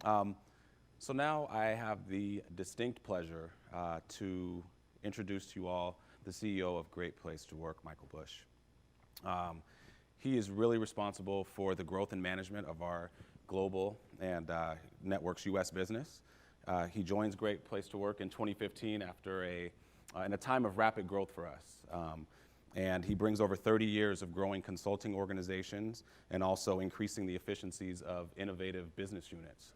So now I have the distinct pleasure to introduce to you all the CEO of Great Place to Work, Michael Bush. He is really responsible for the growth and management of our global and networks U.S. business. He joins Great Place to Work in 2015 after in a time of rapid growth for us. And he brings over 30 years of growing consulting organizations and also increasing the efficiencies of innovative business units.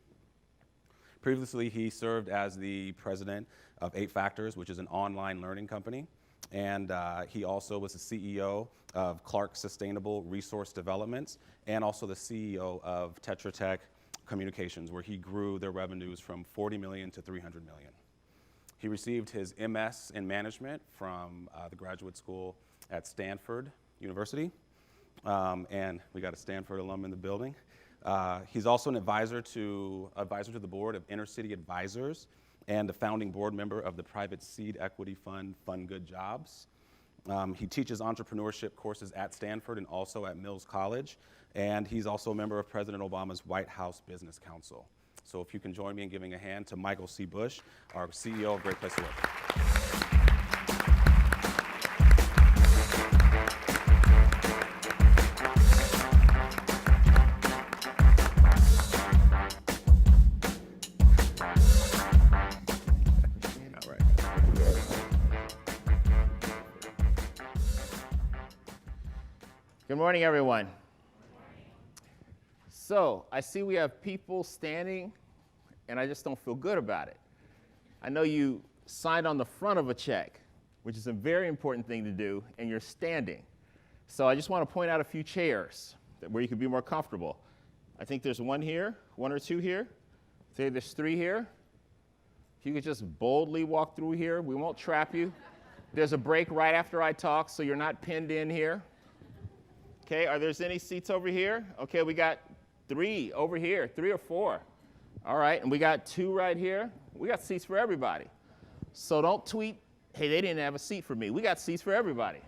Previously, he served as the president of 8 Factors, which is an online learning company. And he also was the CEO of Clark Sustainable Resource Developments and also the CEO of Tetra Communications, where he grew their revenues from 40 million to 300 million. He received his MS in management from the graduate school at Stanford University. And we got a Stanford alum in the building. He's also an advisor to the board of Inner City Advisors and a founding board member of the private seed equity fund, Fund Good Jobs. He teaches entrepreneurship courses at Stanford and also at Mills College. And he's also a member of President Obama's White House Business Council. So if you can join me in giving a hand to Michael C. Bush, our CEO of Great Place to Work. Good morning, everyone. So I see we have people standing, and I just don't feel good about it. I know you signed on the front of a check, which is a very important thing to do, and you're standing. So I just want to point out a few chairs where you could be more comfortable. I think there's one here, 1 or 2 here. Say there's 3 here. If you could just boldly walk through here, we won't trap you. There's a break right after I talk, so you're not pinned in here. Okay, are there any seats over here? Okay, we got 3 over here, 3 or 4. All right, and we got 2 right here. We got seats for everybody. So don't tweet, hey, they didn't have a seat for me. We got seats for everybody.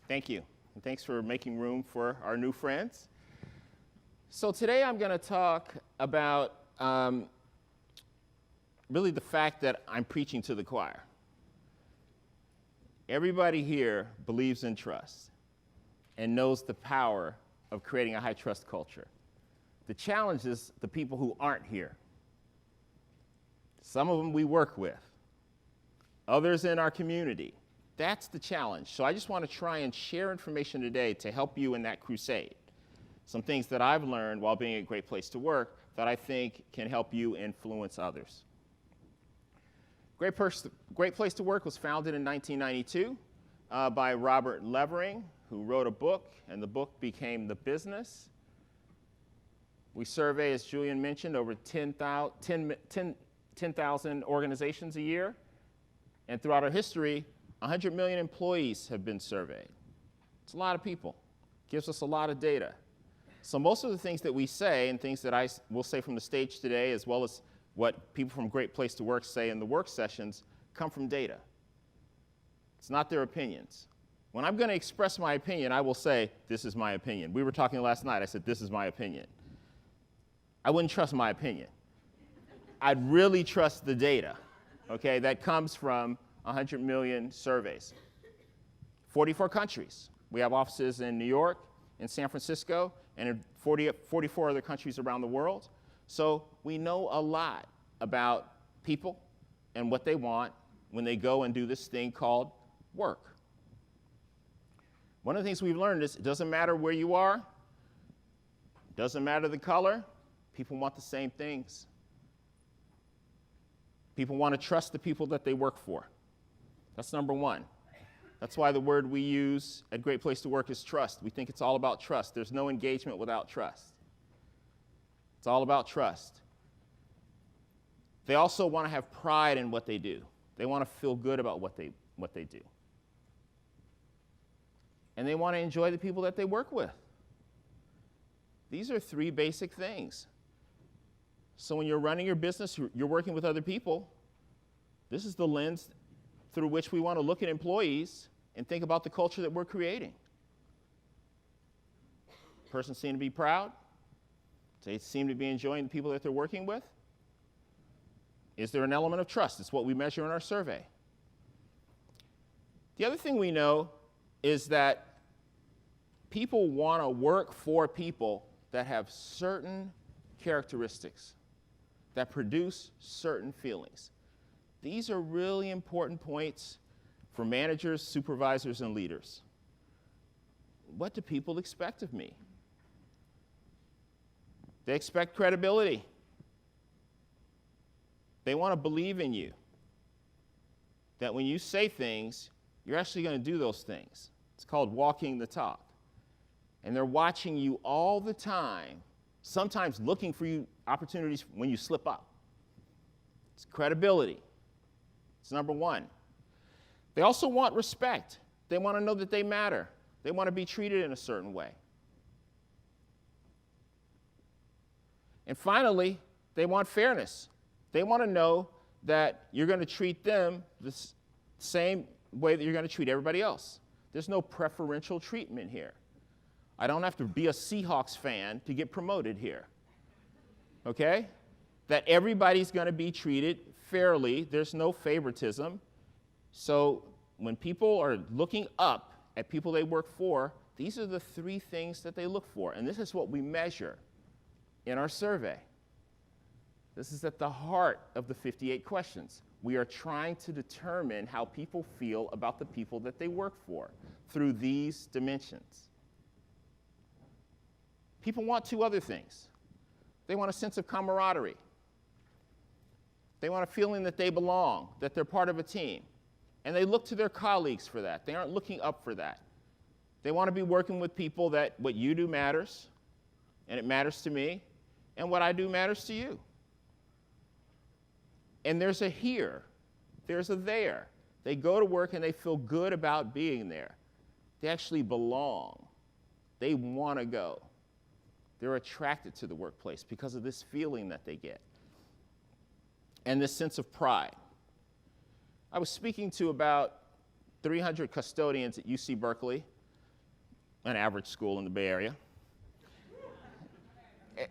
Thank you, and thanks for making room for our new friends. So today I'm going to talk about really the fact that I'm preaching to the choir. Everybody here believes in trust and knows the power of creating a high trust culture. The challenge is the people who aren't here. Some of them we work with, others in our community. That's the challenge. So I just want to try and share information today to help you in that crusade. Some things that I've learned while being a Great Place to Work that I think can help you influence others. Great Place to Work was founded in 1992 by Robert Levering, who wrote a book, and the book became The Business. We survey, as Julian mentioned, over 10,000 organizations a year. And throughout our history, 100 million employees have been surveyed. It's a lot of people. Gives us a lot of data. So most of the things that we say and things that I will say from the stage today, as well as what people from Great Place to Work say in the work sessions, come from data. It's not their opinions. When I'm going to express my opinion, I will say, this is my opinion. We were talking last night. I said, this is my opinion. I wouldn't trust my opinion. I'd really trust the data, okay, that comes from 100 million surveys. 44 countries. We have offices in New York, in San Francisco, and in 44 other countries around the world. So we know a lot about people and what they want when they go and do this thing called work. One of the things we've learned is it doesn't matter where you are, doesn't matter the color, people want the same things. People want to trust the people that they work for. That's number one. That's why the word we use at Great Place to Work is trust. We think it's all about trust. There's no engagement without trust. It's all about trust. They also want to have pride in what they do. They want to feel good about what they do. And they want to enjoy the people that they work with. These are 3 basic things. So when you're running your business, you're working with other people, this is the lens through which we want to look at employees and think about the culture that we're creating. Person seem to be proud. They seem to be enjoying the people that they're working with. Is there an element of trust? It's what we measure in our survey. The other thing we know is that people want to work for people that have certain characteristics, that produce certain feelings. These are really important points for managers, supervisors, and leaders. What do people expect of me? They expect credibility. They want to believe in you. That when you say things, you're actually going to do those things. It's called walking the talk. And they're watching you all the time, sometimes looking for you opportunities when you slip up. It's credibility. It's number one. They also want respect. They want to know that they matter. They want to be treated in a certain way. And finally, they want fairness. They want to know that you're going to treat them the same way that you're going to treat everybody else. There's no preferential treatment here. I don't have to be a Seahawks fan to get promoted here. Okay? That everybody's going to be treated fairly. There's no favoritism. So when people are looking up at people they work for, these are the three things that they look for. And this is what we measure in our survey. This is at the heart of the 58 questions. We are trying to determine how people feel about the people that they work for through these dimensions. People want two other things. They want a sense of camaraderie. They want a feeling that they belong, that they're part of a team. And they look to their colleagues for that. They aren't looking up for that. They want to be working with people that what you do matters, and it matters to me, and what I do matters to you. And there's a here, there's a there. They go to work and they feel good about being there. They actually belong. They want to go. They're attracted to the workplace because of this feeling that they get and this sense of pride. I was speaking to about 300 custodians at UC Berkeley, an average school in the Bay Area.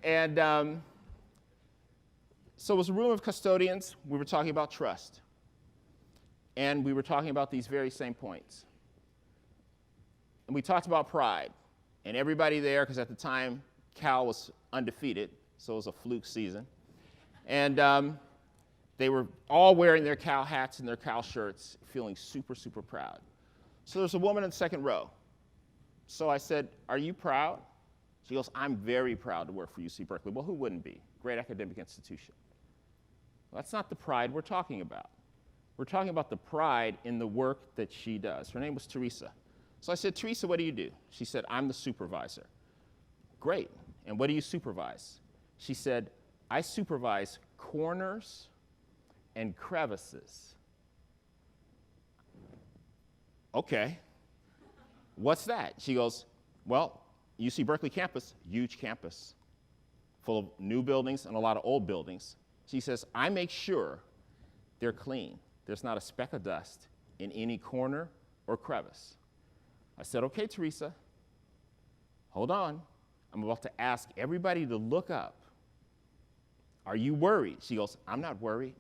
And so it was a room of custodians. We were talking about trust. And we were talking about these very same points. And we talked about pride. And everybody there, because at the time, Cal was undefeated, so it was a fluke season. And they were all wearing their Cal hats and their Cal shirts, feeling super, super proud. So there's a woman in the second row. So I said, "Are you proud?" She goes, "I'm very proud to work for UC Berkeley." Well, who wouldn't be? Great academic institution. Well, that's not the pride we're talking about. We're talking about the pride in the work that she does. Her name was Teresa. So I said, "Teresa, what do you do?" She said, "I'm the supervisor." Great. And what do you supervise? She said, "I supervise corners and crevices." Okay. What's that? She goes, "Well, UC Berkeley campus, huge campus, full of new buildings and a lot of old buildings." She says, "I make sure they're clean. There's not a speck of dust in any corner or crevice." I said, "Okay, Teresa, hold on. I'm about to ask everybody to look up. Are you worried?" She goes, "I'm not worried."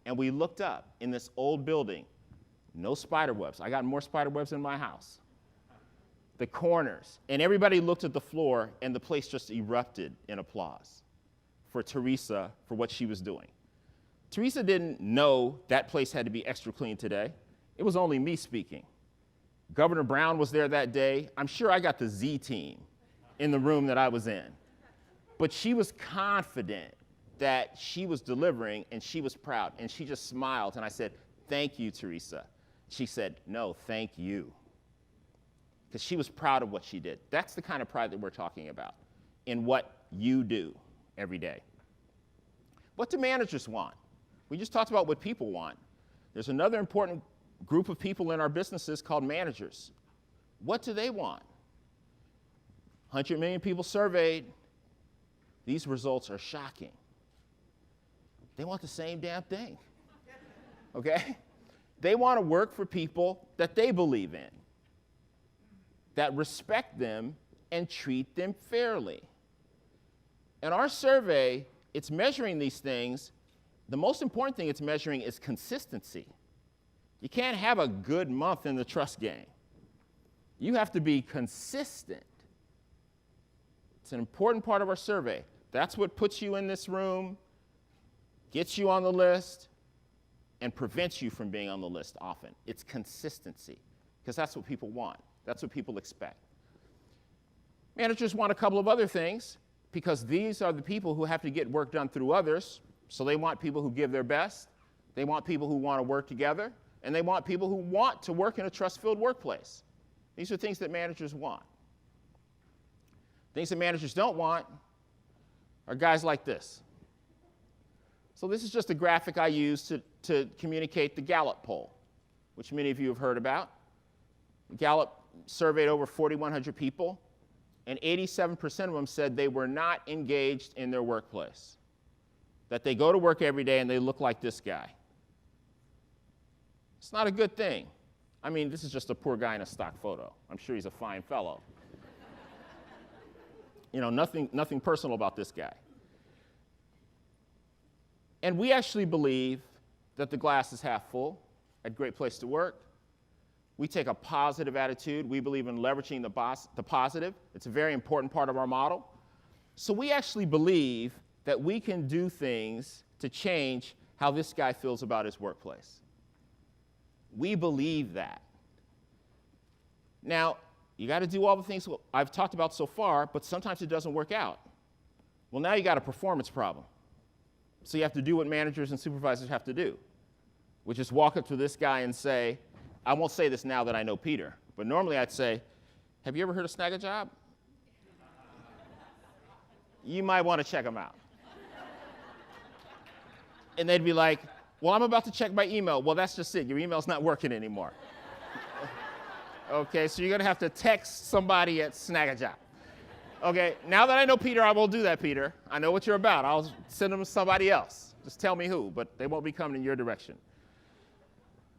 And we looked up in this old building, no spider webs. I got more spider webs in my house. The corners, and everybody looked at the floor, and the place just erupted in applause for Teresa for what she was doing. Teresa didn't know that place had to be extra clean today. It was only me speaking. Governor Brown was there that day. I'm sure I got the Z team in the room that I was in. But she was confident that she was delivering, and she was proud, and she just smiled, and I said, "Thank you, Teresa." She said, "No, thank you." Because she was proud of what she did. That's the kind of pride that we're talking about in what you do every day. What do managers want? We just talked about what people want. There's another important group of people in our businesses called managers. What do they want? 100 million people surveyed. These results are shocking. They want the same damn thing, okay? They want to work for people that they believe in, that respect them and treat them fairly. And our survey, it's measuring these things. The most important thing it's measuring is consistency. You can't have a good month in the trust game. You have to be consistent. It's an important part of our survey. That's what puts you in this room, gets you on the list, and prevents you from being on the list often. It's consistency, because that's what people want. That's what people expect. Managers want a couple of other things, because these are the people who have to get work done through others. So they want people who give their best. They want people who want to work together. And they want people who want to work in a trust-filled workplace. These are things that managers want. Things that managers don't want are guys like this. So this is just a graphic I use to communicate the Gallup Poll, which many of you have heard about. Gallup surveyed over 4,100 people, and 87% of them said they were not engaged in their workplace, that they go to work every day and they look like this guy. It's not a good thing. I mean, this is just a poor guy in a stock photo. I'm sure he's a fine fellow. You know, nothing personal about this guy. And we actually believe that the glass is half full at Great Place to Work. We take a positive attitude. We believe in leveraging the positive. It's a very important part of our model. So we actually believe that we can do things to change how this guy feels about his workplace. We believe that. Now, you got to do all the things I've talked about so far, but sometimes it doesn't work out. Well, now you got a performance problem. So you have to do what managers and supervisors have to do, which is walk up to this guy and say, I won't say this now that I know Peter, but normally I'd say, have you ever heard of Snag a Job? You might want to check them out. And they'd be like, well, I'm about to check my email. Well, that's just it. Your email's not working anymore. Okay, so you're going to have to text somebody at Snag a Job. Okay, now that I know Peter, I won't do that, Peter. I know what you're about. I'll send them to somebody else. Just tell me who, but they won't be coming in your direction.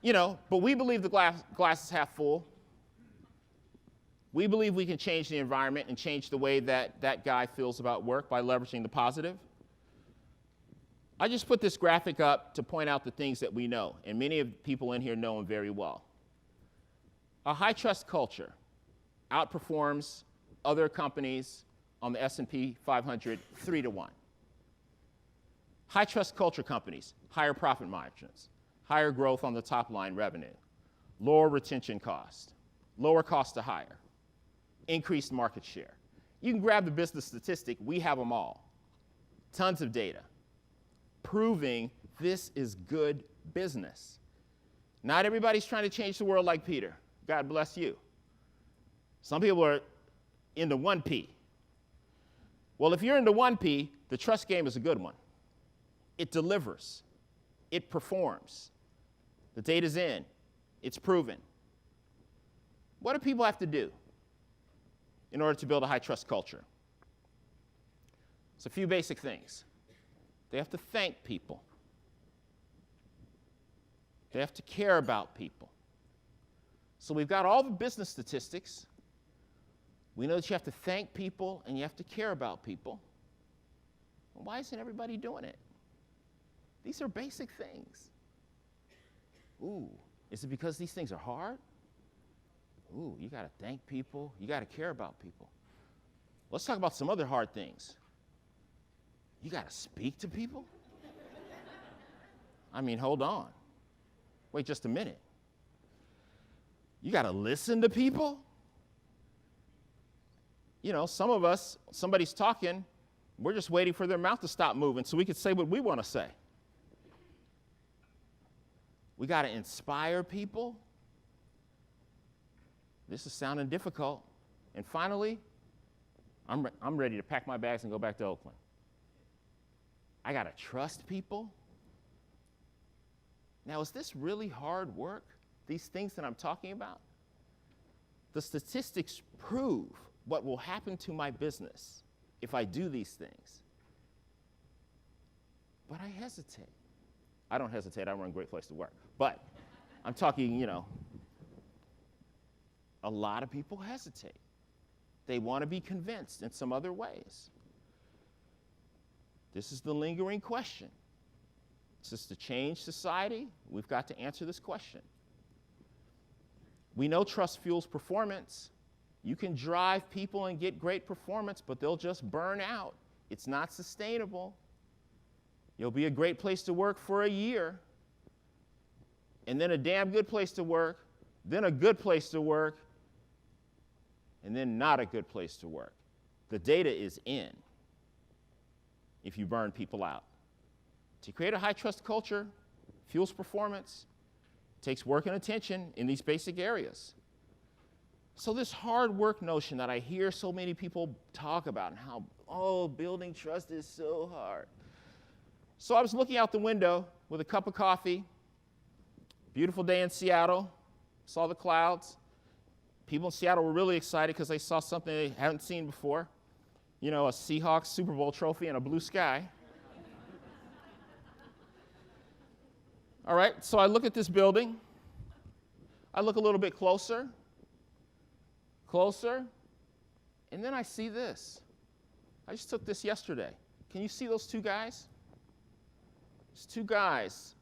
You know, but we believe the glass is half full. We believe we can change the environment and change the way that that guy feels about work by leveraging the positive. I just put this graphic up to point out the things that we know, and many of the people in here know them very well. A high-trust culture outperforms other companies on the S&P 500 3-to-1. High-trust culture companies, higher profit margins, higher growth on the top-line revenue, lower retention cost, lower cost to hire, increased market share. You can grab the business statistic. We have them all. Tons of data proving this is good business. Not everybody's trying to change the world like Peter. God bless you. Some people are into 1P. Well, if you're into 1P, the trust game is a good one. It delivers. It performs. The data's in. It's proven. What do people have to do in order to build a high-trust culture? It's a few basic things. They have to thank people. They have to care about people. So we've got all the business statistics. We know that you have to thank people and you have to care about people. Well, why isn't everybody doing it? These are basic things. Ooh, is it because these things are hard? Ooh, you got to thank people. You got to care about people. Let's talk about some other hard things. You got to speak to people? I mean, hold on. Wait just a minute. You got to listen to people? You know, some of us, somebody's talking, we're just waiting for their mouth to stop moving so we can say what we want to say. We got to inspire people. This is sounding difficult. And finally, I'm ready to pack my bags and go back to Oakland. I got to trust people. Now, is this really hard work, these things that I'm talking about? The statistics prove what will happen to my business if I do these things. but I hesitate. I don't hesitate, I run a great place to work. But I'm talking, a lot of people hesitate. They want to be convinced in some other ways. This is the lingering question. Is this to change society? We've got to answer this question. We know trust fuels performance. You can drive people and get great performance, but they'll just burn out. It's not sustainable. You'll be a great place to work for a year, and then a damn good place to work, then a good place to work, and then not a good place to work. The data is in if you burn people out. To create a high-trust culture, fuels performance, takes work and attention in these basic areas. So this hard work notion that I hear so many people talk about and how, building trust is so hard. So I was looking out the window with a cup of coffee, beautiful day in Seattle, saw the clouds. People in Seattle were really excited because they saw something they hadn't seen before. A Seahawks Super Bowl trophy and a blue sky. All right, so I look at this building. I look a little bit closer, and then I see this. I just took this yesterday. Can you see those two guys? There's two guys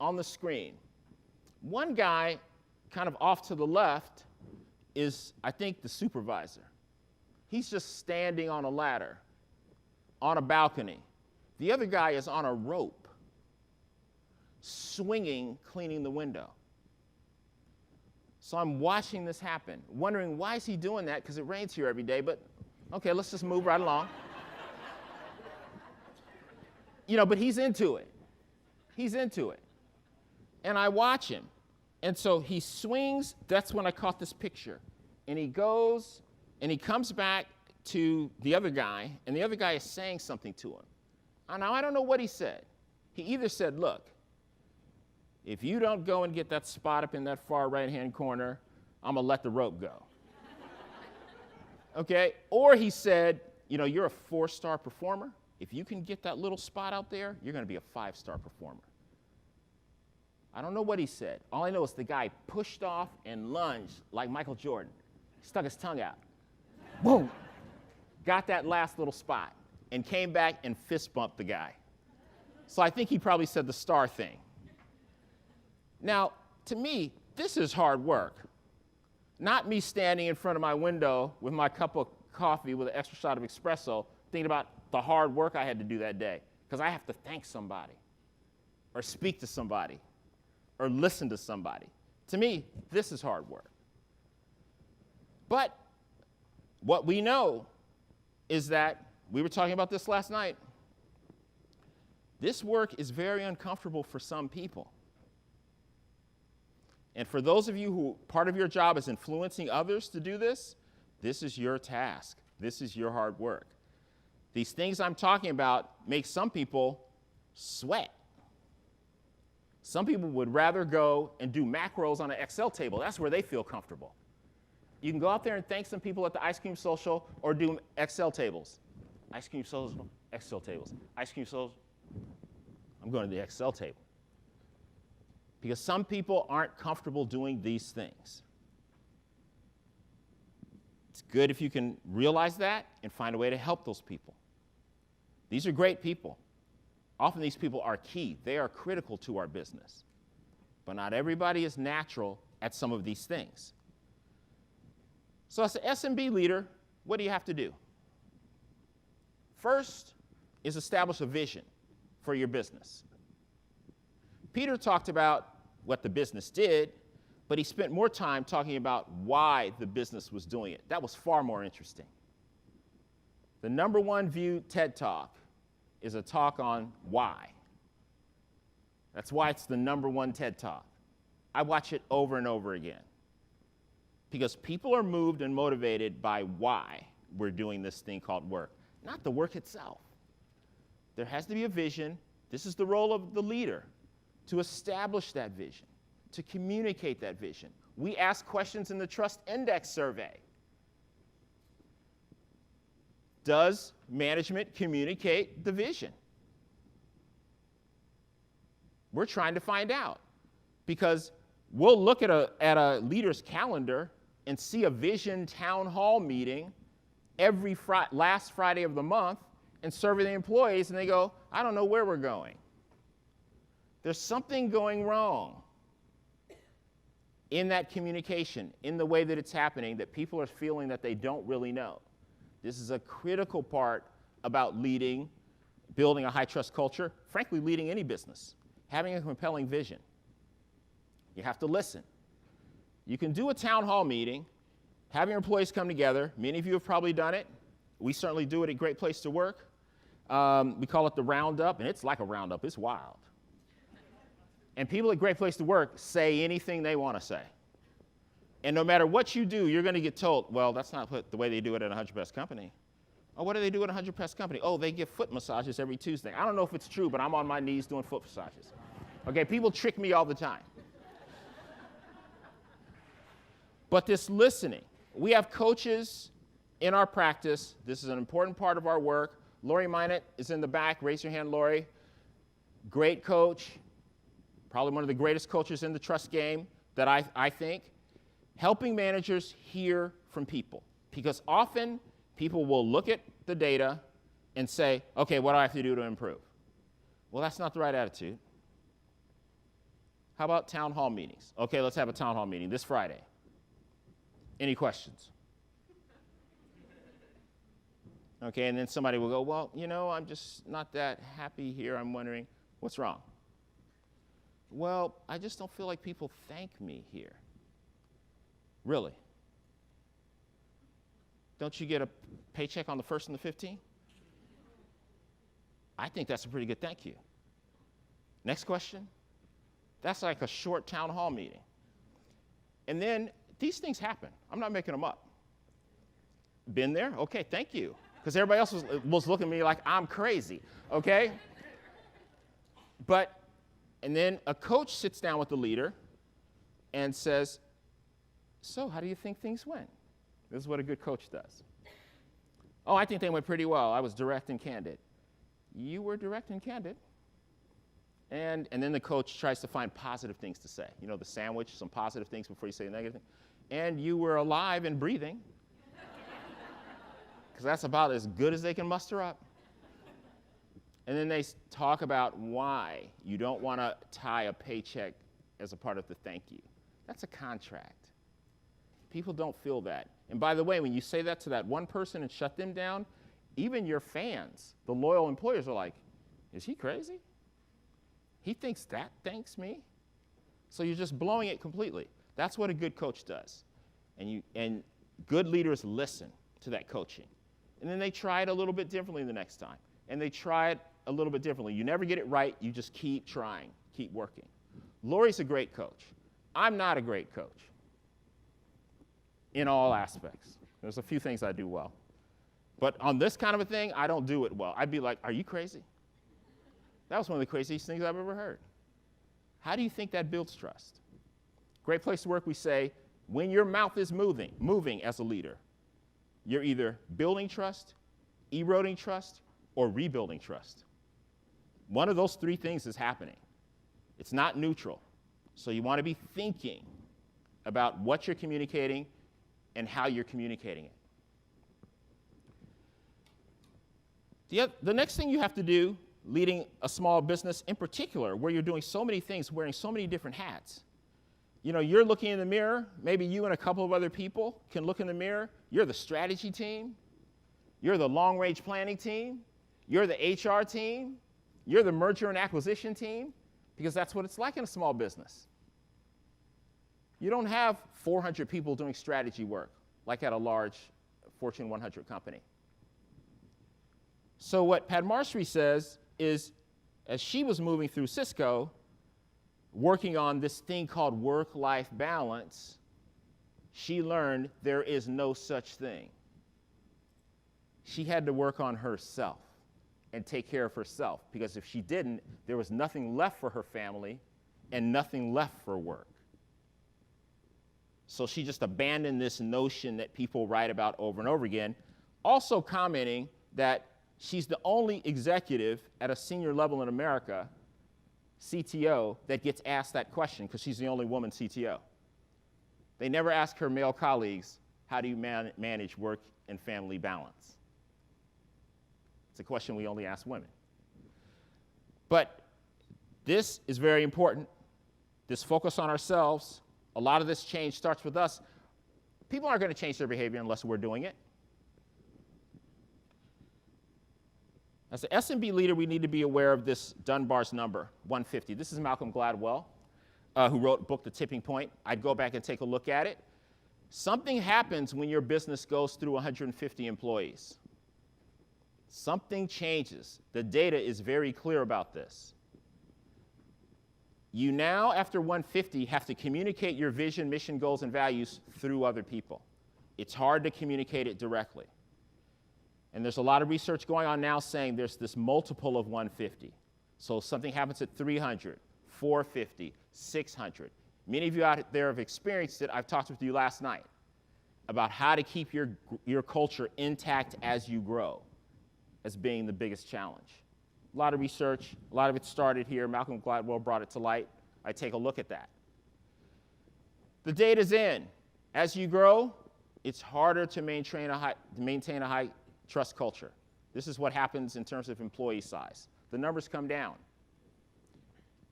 on the screen. One guy, kind of off to the left, is, I think, the supervisor. He's just standing on a ladder, on a balcony. The other guy is on a rope, swinging, cleaning the window. So I'm watching this happen, wondering why is he doing that, because it rains here every day, but okay, let's just move right along. But he's into it. He's into it. And I watch him. And so he swings, that's when I caught this picture. And he goes, and he comes back to the other guy, and the other guy is saying something to him. Now, I don't know what he said. He either said, look, if you don't go and get that spot up in that far right-hand corner, I'm going to let the rope go. Okay? Or he said, you're a 4-star performer. If you can get that little spot out there, you're going to be a 5-star performer. I don't know what he said. All I know is the guy pushed off and lunged like Michael Jordan. Stuck his tongue out. Boom. Got that last little spot and came back and fist bumped the guy. So I think he probably said the star thing. Now, to me, this is hard work. Not me standing in front of my window with my cup of coffee with an extra shot of espresso, thinking about the hard work I had to do that day, because I have to thank somebody or speak to somebody or listen to somebody. To me, this is hard work. But what we know is that, we were talking about this last night, this work is very uncomfortable for some people. And for those of you who part of your job is influencing others to do this, this is your task. This is your hard work. These things I'm talking about make some people sweat. Some people would rather go and do macros on an Excel table. That's where they feel comfortable. You can go out there and thank some people at the ice cream social or do Excel tables. Ice cream social, Excel tables. Ice cream social, I'm going to the Excel table. Because some people aren't comfortable doing these things. It's good if you can realize that and find a way to help those people. These are great people. Often these people are key. They are critical to our business. But not everybody is natural at some of these things. So as an SMB leader, what do you have to do? First is establish a vision for your business. Peter talked about what the business did, but he spent more time talking about why the business was doing it. That was far more interesting. The #1 viewed TED Talk is a talk on why. That's why it's the #1 TED Talk. I watch it over and over again. Because people are moved and motivated by why we're doing this thing called work, not the work itself. There has to be a vision. This is the role of the leader, to establish that vision, to communicate that vision. We ask questions in the Trust Index survey. Does management communicate the vision? We're trying to find out, because we'll look at a leader's calendar and see a vision town hall meeting every last Friday of the month and survey the employees, and they go, I don't know where we're going. There's something going wrong in that communication, in the way that it's happening, that people are feeling that they don't really know. This is a critical part about leading, building a high-trust culture, frankly, leading any business, having a compelling vision. You have to listen. You can do a town hall meeting, have your employees come together. Many of you have probably done it. We certainly do it at Great Place to Work. We call it the roundup, and it's like a roundup. It's wild. And people at Great Place to Work say anything they want to say. And no matter what you do, you're going to get told, well, that's not the way they do it at 100 Best Company. Oh, what do they do at 100 Best Company? Oh, they give foot massages every Tuesday. I don't know if it's true, but I'm on my knees doing foot massages. Okay, people trick me all the time. But this listening, we have coaches in our practice. This is an important part of our work. Lori Minot is in the back. Raise your hand, Lori. Great coach. Probably one of the greatest coaches in the trust game that I think. Helping managers hear from people. Because often people will look at the data and say, okay, what do I have to do to improve? Well, that's not the right attitude. How about town hall meetings? Okay, let's have a town hall meeting this Friday. Any questions? Okay, and then somebody will go, well, you know, I'm just not that happy here. I'm wondering, what's wrong? Well, I just don't feel like people thank me here. Really? Don't you get a paycheck on the 1st and the 15th? I think that's a pretty good thank you. Next question. That's like a short town hall meeting. And then these things happen. I'm not making them up. Been there? Okay, thank you. Because everybody else was looking at me like I'm crazy, okay? And then a coach sits down with the leader and says, so how do you think things went? This is what a good coach does. Oh, I think they went pretty well. I was direct and candid. You were direct and candid. And then the coach tries to find positive things to say. You know, the sandwich, some positive things before you say the negative thing. And you were alive and breathing. Because that's about as good as they can muster up. And then they talk about why you don't want to tie a paycheck as a part of the thank you. That's a contract. People don't feel that. And by the way, when you say that to that one person and shut them down, even your fans, the loyal employers, are like, is he crazy? He thinks that thanks me? So you're just blowing it completely. That's what a good coach does. And good leaders listen to that coaching. And then they try it a little bit differently the next time. And they try it a little bit differently. You never get it right. You just keep trying, keep working. Lori's a great coach. I'm not a great coach in all aspects. There's a few things I do well. But on this kind of a thing, I don't do it well. I'd be like, are you crazy? That was one of the craziest things I've ever heard. How do you think that builds trust? Great Place to Work, we say, when your mouth is moving as a leader, you're either building trust, eroding trust, or rebuilding trust. One of those three things is happening. It's not neutral. So you want to be thinking about what you're communicating and how you're communicating it. The next thing you have to do, leading a small business in particular, where you're doing so many things, wearing so many different hats. You know, you're looking in the mirror, maybe you and a couple of other people can look in the mirror. You're the strategy team. You're the long-range planning team. You're the HR team. You're the merger and acquisition team, because that's what it's like in a small business. You don't have 400 people doing strategy work like at a large Fortune 100 company. So what Mattmar says is, as she was moving through Cisco, working on this thing called work-life balance, she learned there is no such thing. She had to work on herself and take care of herself, because if she didn't, there was nothing left for her family and nothing left for work. So she just abandoned this notion that people write about over and over again, also commenting that she's the only executive at a senior level in America CTO that gets asked that question because she's the only woman CTO. They never ask her male colleagues, how do you manage work and family balance? It's a question we only ask women. But this is very important. This focus on ourselves, a lot of this change starts with us. People aren't going to change their behavior unless we're doing it. As an SMB leader, we need to be aware of this Dunbar's number, 150. This is Malcolm Gladwell, who wrote the book, The Tipping Point. I'd go back and take a look at it. Something happens when your business goes through 150 employees. Something changes. The data is very clear about this. You now, after 150, have to communicate your vision, mission, goals, and values through other people. It's hard to communicate it directly. And there's a lot of research going on now saying there's this multiple of 150. So something happens at 300, 450, 600. Many of you out there have experienced it. I've talked with you last night about how to keep your culture intact as you grow as being the biggest challenge. A lot of research, a lot of it started here. Malcolm Gladwell brought it to light. I take a look at that. The data's in. As you grow, it's harder to maintain a high trust culture. This is what happens in terms of employee size. The numbers come down.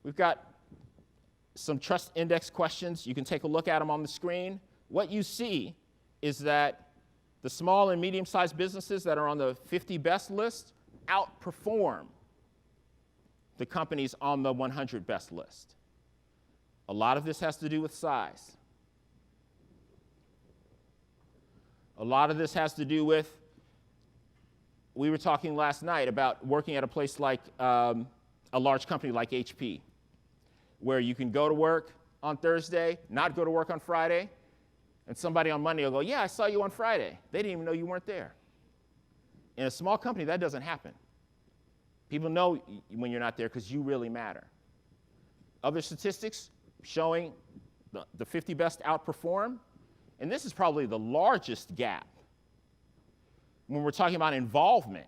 We've got some trust index questions. You can take a look at them on the screen. What you see is that the small and medium-sized businesses that are on the 50 best list outperform the companies on the 100 best list. A lot of this has to do with size. A lot of this has to do with, we were talking last night about working at a place like a large company like HP, where you can go to work on Thursday, not go to work on Friday, and somebody on Monday will go, yeah, I saw you on Friday. They didn't even know you weren't there. In a small company, that doesn't happen. People know when you're not there because you really matter. Other statistics showing the 50 best outperform, and this is probably the largest gap when we're talking about involvement.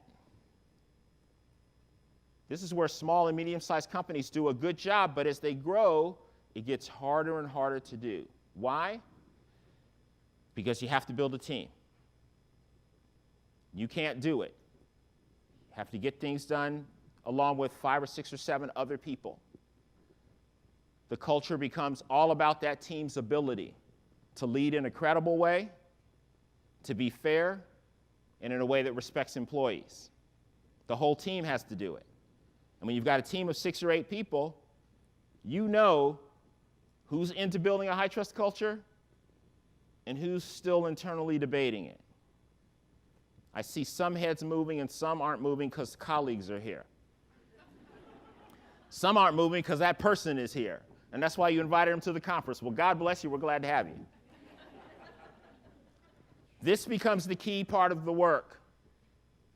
This is where small and medium-sized companies do a good job, but as they grow, it gets harder and harder to do. Why? Because you have to build a team. You can't do it. You have to get things done along with 5 or 6 or 7 other people. The culture becomes all about that team's ability to lead in a credible way, to be fair, and in a way that respects employees. The whole team has to do it. And when you've got a team of 6 or 8 people, you know who's into building a high-trust culture and who's still internally debating it. I see some heads moving and some aren't moving because colleagues are here. Some aren't moving because that person is here, and that's why you invited them to the conference. Well, God bless you. We're glad to have you. This becomes the key part of the work,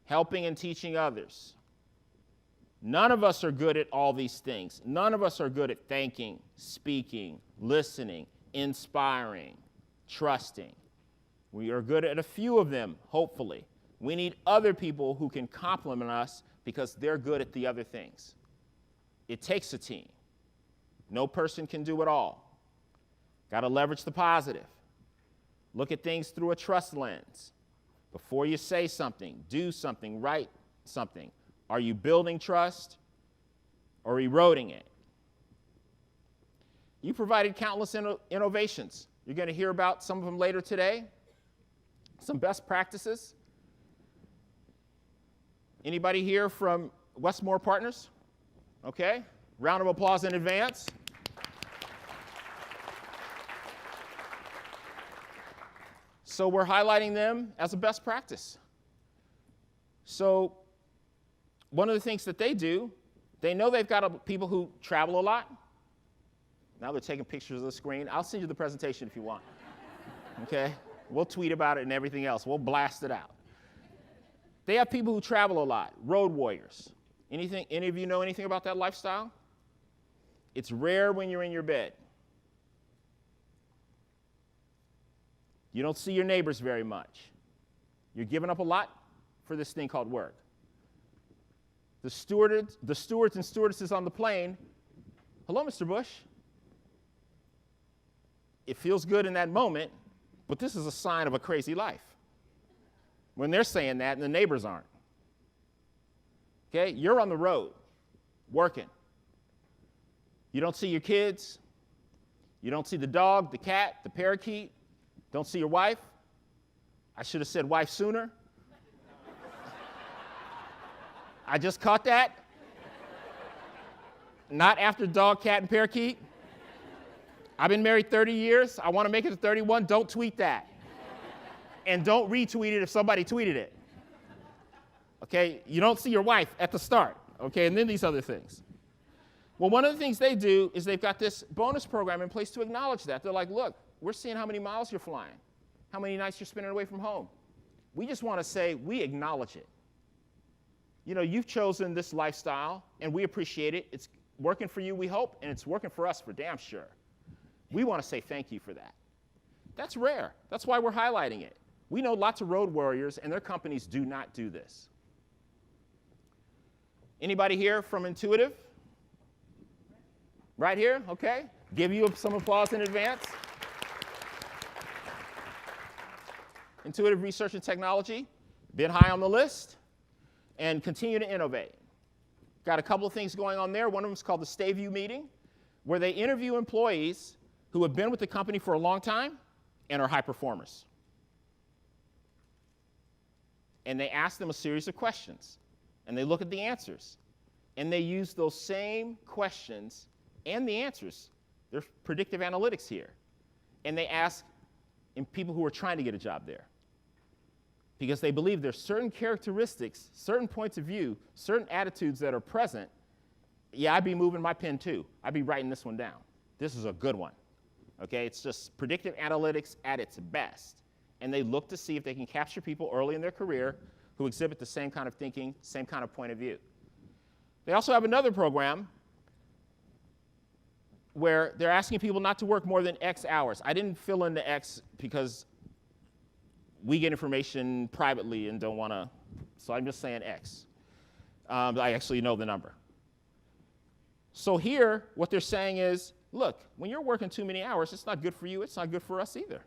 helping and teaching others. None of us are good at all these things. None of us are good at thanking, speaking, listening, inspiring, trusting. We are good at a few of them, hopefully. We need other people who can complement us because they're good at the other things. It takes a team. No person can do it all. Got to leverage the positive. Look at things through a trust lens. Before you say something, do something, write something. Are you building trust or eroding it? You provided countless innovations. You're going to hear about some of them later today. Some best practices. Anybody here from Westmore Partners? Okay. Round of applause in advance. So we're highlighting them as a best practice. So one of the things that they do, they know they've got people who travel a lot. Now they're taking pictures of the screen. I'll send you the presentation if you want. Okay? We'll tweet about it and everything else. We'll blast it out. They have people who travel a lot, road warriors. Any of you know anything about that lifestyle? It's rare when you're in your bed. You don't see your neighbors very much. You're giving up a lot for this thing called work. The stewards and stewardesses on the plane hello, Mr. Bush. It feels good in that moment, but this is a sign of a crazy life. When they're saying that and the neighbors aren't. Okay, you're on the road, working. You don't see your kids. You don't see the dog, the cat, the parakeet. Don't see your wife. I should have said wife sooner. I just caught that. Not after dog, cat, and parakeet. I've been married 30 years. I want to make it to 31. Don't tweet that. And don't retweet it if somebody tweeted it. Okay? You don't see your wife at the start. Okay? And then these other things. Well, one of the things they do is they've got this bonus program in place to acknowledge that. They're like, look, we're seeing how many miles you're flying, how many nights you're spending away from home. We just want to say we acknowledge it. You know, you've chosen this lifestyle, and we appreciate it. It's working for you, we hope, and it's working for us for damn sure. We want to say thank you for that. That's rare. That's why we're highlighting it. We know lots of road warriors, and their companies do not do this. Anybody here from Intuitive? Right here? Okay. Give you some applause in advance. Intuitive Research and Technology, been high on the list, and continue to innovate. Got a couple of things going on there. One of them is called the Stay View meeting, where they interview employees who have been with the company for a long time and are high performers. And they ask them a series of questions, and they look at the answers, and they use those same questions and the answers. There's predictive analytics here. And they ask people who are trying to get a job there, because they believe there's certain characteristics, certain points of view, certain attitudes that are present. Yeah, I'd be moving my pen too. I'd be writing this one down. This is a good one. Okay, it's just predictive analytics at its best. And they look to see if they can capture people early in their career who exhibit the same kind of thinking, same kind of point of view. They also have another program where they're asking people not to work more than X hours. I didn't fill in the X because we get information privately and don't want to, so I'm just saying X. I actually know the number. So here, what they're saying is, look, when you're working too many hours, it's not good for you, it's not good for us either.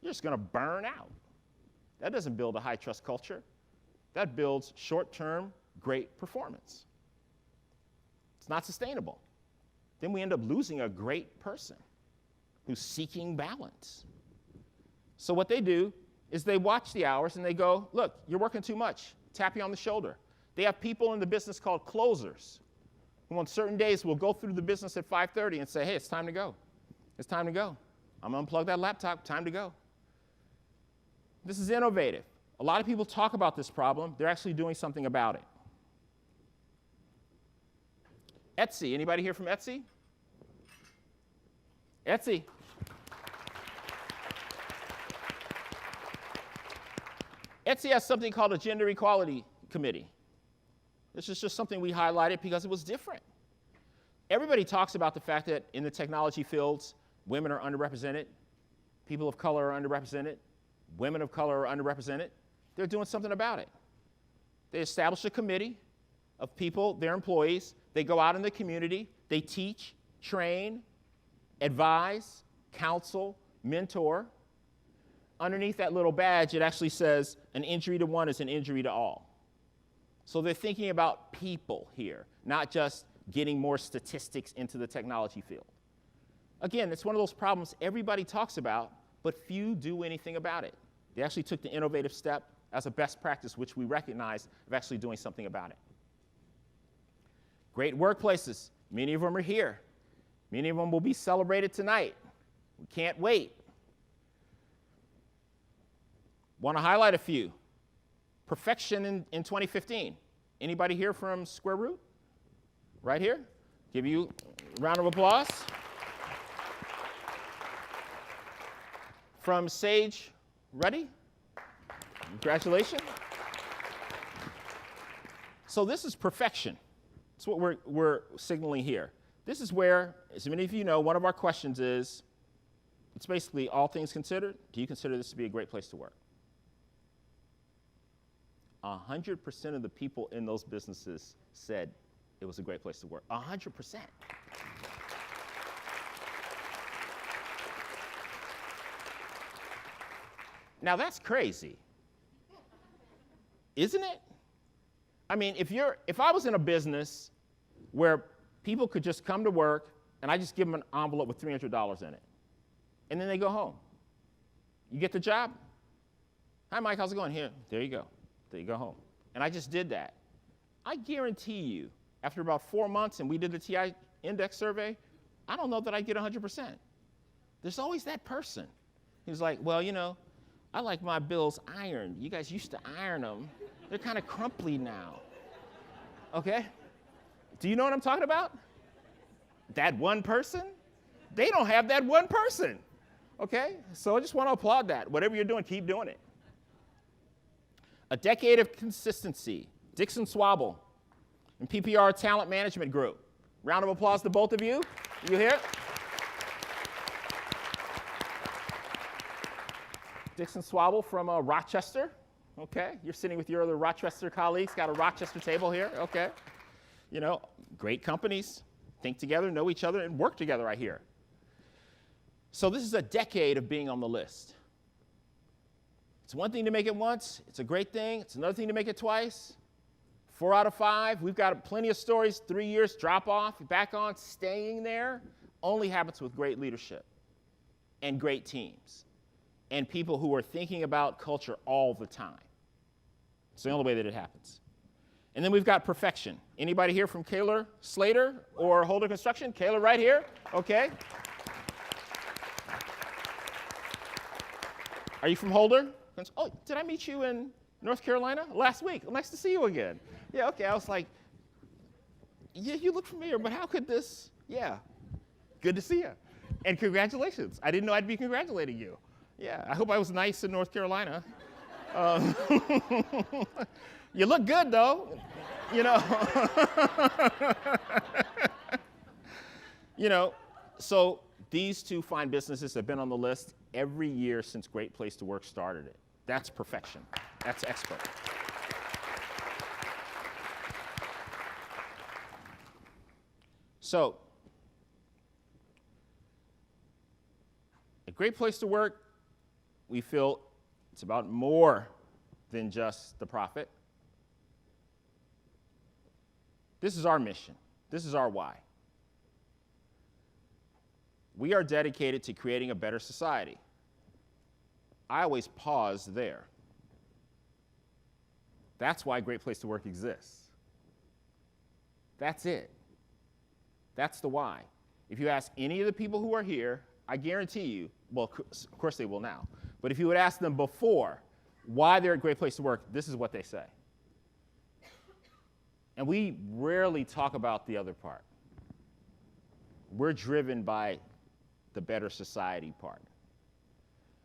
You're just going to burn out. That doesn't build a high-trust culture. That builds short-term, great performance. It's not sustainable. Then we end up losing a great person who's seeking balance. So what they do is they watch the hours and they go, look, you're working too much. Tap you on the shoulder. They have people in the business called closers who on certain days will go through the business at 5:30 and say, hey, it's time to go. It's time to go. I'm going to unplug that laptop. Time to go. This is innovative. A lot of people talk about this problem. They're actually doing something about it. Etsy. Anybody here from Etsy? Etsy. Etsy has something called a Gender Equality Committee. This is just something we highlighted because it was different. Everybody talks about the fact that in the technology fields, women are underrepresented, people of color are underrepresented, women of color are underrepresented. They're doing something about it. They establish a committee of people, their employees. They go out in the community. They teach, train, advise, counsel, mentor. Underneath that little badge, it actually says an injury to one is an injury to all. So they're thinking about people here, not just getting more statistics into the technology field. Again, it's one of those problems everybody talks about, but few do anything about it. They actually took the innovative step as a best practice, which we recognize, of actually doing something about it. Great workplaces. Many of them are here. Many of them will be celebrated tonight. We can't wait. Want to highlight a few. Perfection in 2015. Anybody here from Square Root? Right here? Give you a round of applause. From Sage Ready? Congratulations. So this is perfection. That's what we're signaling here. This is where, as many of you know, one of our questions is, it's basically all things considered, do you consider this to be a great place to work? 100% of the people in those businesses said it was a great place to work. 100%. Now that's crazy, isn't it? I mean, if I was in a business where people could just come to work and I just give them an envelope with $300 in it, and then they go home. You get the job? Hi, Mike, how's it going? Here, there you go. There you go home. And I just did that. I guarantee you, after about 4 months and we did the TI index survey, I don't know that I'd get 100%. There's always that person who's like, well, you know, I like my bills ironed. You guys used to iron them. They're kind of crumply now. Okay? Do you know what I'm talking about? That one person? They don't have that one person. Okay? So I just want to applaud that. Whatever you're doing, keep doing it. A decade of consistency. Dixon Swabble and PPR Talent Management Group. Round of applause to both of you. You hear it? Dixon Swabble from Rochester. Okay, you're sitting with your other Rochester colleagues, got a Rochester table here. Okay, you know, great companies, think together, know each other, and work together, I hear. So this is a decade of being on the list. It's one thing to make it once, it's a great thing. It's another thing to make it twice. 4 out of 5, we've got plenty of stories, 3 years, drop off, back on, staying there, only happens with great leadership and great teams and people who are thinking about culture all the time. It's the only way that it happens. And then we've got perfection. Anybody here from Kaler Slater or Holder Construction? Kaler right here, okay. Are you from Holder? Oh, did I meet you in North Carolina last week? Nice to see you again. Yeah, okay, I was like, yeah, you look familiar, but how could this, yeah, good to see you. And congratulations. I didn't know I'd be congratulating you. Yeah, I hope I was nice in North Carolina. You look good, though, you know. You know, so these two fine businesses have been on the list every year since Great Place to Work started it. That's perfection. That's expert. So, a great place to work, we feel it's about more than just the profit. This is our mission. This is our why. We are dedicated to creating a better society. I always pause there. That's why Great Place to Work exists. That's it. That's the why. If you ask any of the people who are here, I guarantee you, well, of course they will now, but if you would ask them before why they're a great place to work, this is what they say. And we rarely talk about the other part. We're driven by the better society part.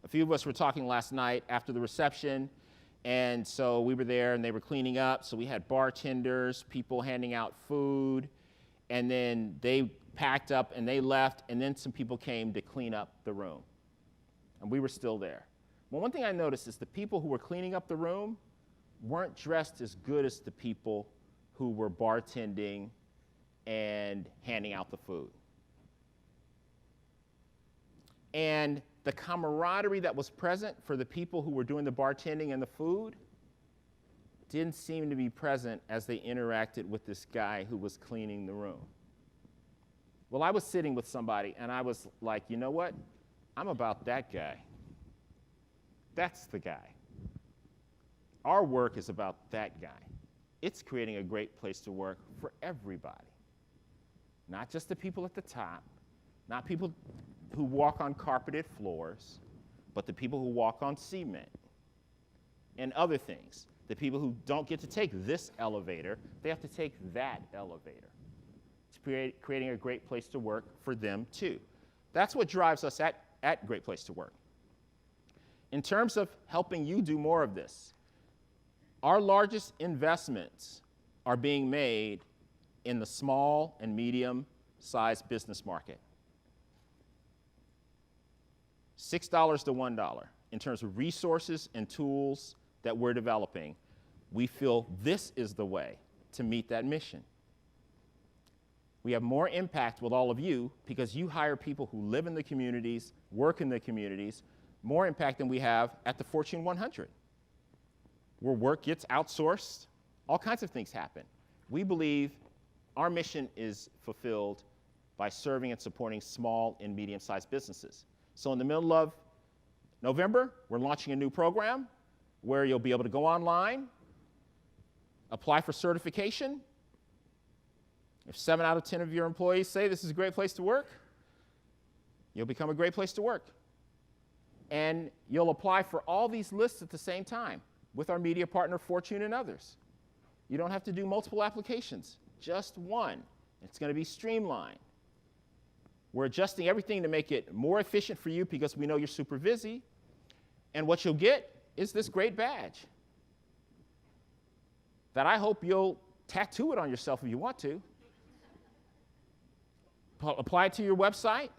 A few of us were talking last night after the reception, and so we were there and they were cleaning up, so we had bartenders, people handing out food, and then they packed up and they left, and then some people came to clean up the room. And we were still there. Well, one thing I noticed is the people who were cleaning up the room weren't dressed as good as the people who were bartending and handing out the food. And the camaraderie that was present for the people who were doing the bartending and the food didn't seem to be present as they interacted with this guy who was cleaning the room. Well, I was sitting with somebody and I was like, you know what? I'm about that guy. That's the guy. Our work is about that guy. It's creating a great place to work for everybody. Not just the people at the top, not people who walk on carpeted floors, but the people who walk on cement and other things. The people who don't get to take this elevator, they have to take that elevator. It's creating a great place to work for them too. That's what drives us at Great Place to Work. In terms of helping you do more of this, our largest investments are being made in the small and medium-sized business market. $6 to $1 in terms of resources and tools that we're developing. We feel this is the way to meet that mission. We have more impact with all of you because you hire people who live in the communities, work in the communities, more impact than we have at the Fortune 100, where work gets outsourced, all kinds of things happen. We believe our mission is fulfilled by serving and supporting small and medium-sized businesses. So in the middle of November, we're launching a new program where you'll be able to go online, apply for certification. If 7 out of 10 of your employees say this is a great place to work, you'll become a great place to work. And you'll apply for all these lists at the same time with our media partner, Fortune, and others. You don't have to do multiple applications, just one. It's going to be streamlined. We're adjusting everything to make it more efficient for you because we know you're super busy. And what you'll get is this great badge that I hope you'll tattoo it on yourself if you want to. Apply it to your website.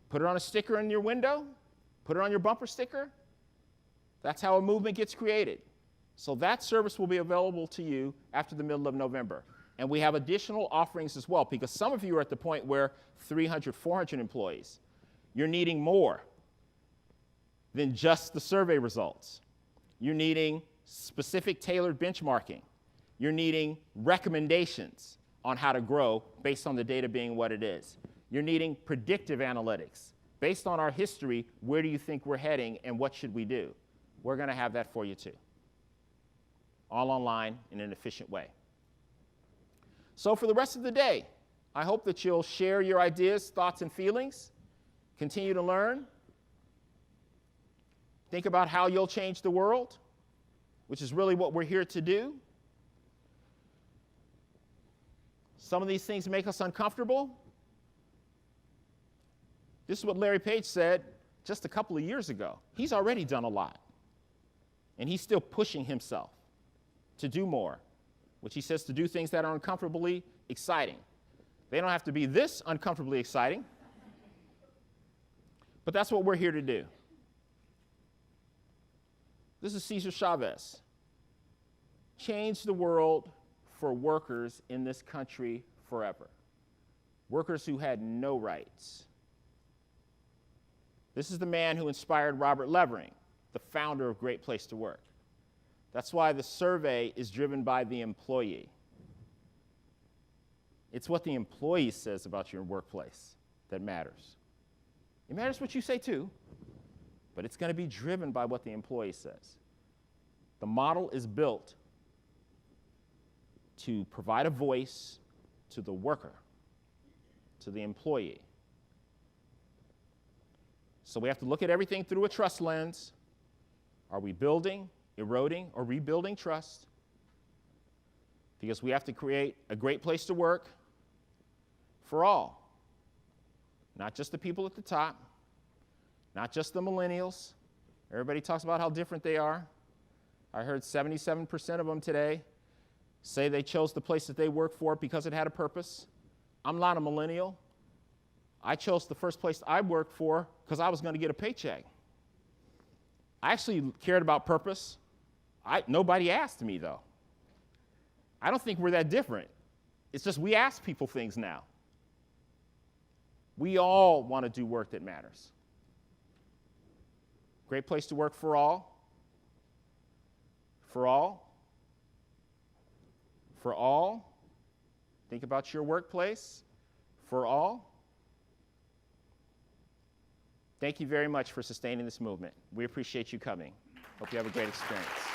Put it on a sticker in your window. Put it on your bumper sticker. That's how a movement gets created. So that service will be available to you after the middle of November. And we have additional offerings as well, because some of you are at the point where 300, 400 employees. You're needing more than just the survey results. You're needing specific tailored benchmarking. You're needing recommendations on how to grow based on the data being what it is. You're needing predictive analytics. Based on our history, where do you think we're heading and what should we do? We're going to have that for you too. All online in an efficient way. So for the rest of the day, I hope that you'll share your ideas, thoughts, and feelings. Continue to learn. Think about how you'll change the world, which is really what we're here to do. Some of these things make us uncomfortable. This is what Larry Page said just a couple of years ago. He's already done a lot. And he's still pushing himself to do more, which he says to do things that are uncomfortably exciting. They don't have to be this uncomfortably exciting, but that's what we're here to do. This is Cesar Chavez. Change the world for workers in this country forever. Workers who had no rights. This is the man who inspired Robert Levering, the founder of Great Place to Work. That's why the survey is driven by the employee. It's what the employee says about your workplace that matters. It matters what you say too, but it's going to be driven by what the employee says. The model is built to provide a voice to the worker, to the employee. So we have to look at everything through a trust lens. Are we building, eroding, or rebuilding trust? Because we have to create a great place to work for all. Not just the people at the top, not just the millennials. Everybody talks about how different they are. I heard 77% of them today say they chose the place that they work for because it had a purpose. I'm not a millennial. I chose the first place I worked for because I was going to get a paycheck. I actually cared about purpose. Nobody asked me, though. I don't think we're that different. It's just we ask people things now. We all want to do work that matters. Great place to work for all. For all. For all. Think about your workplace. For all. Thank you very much for sustaining this movement. We appreciate you coming. Hope you have a great experience.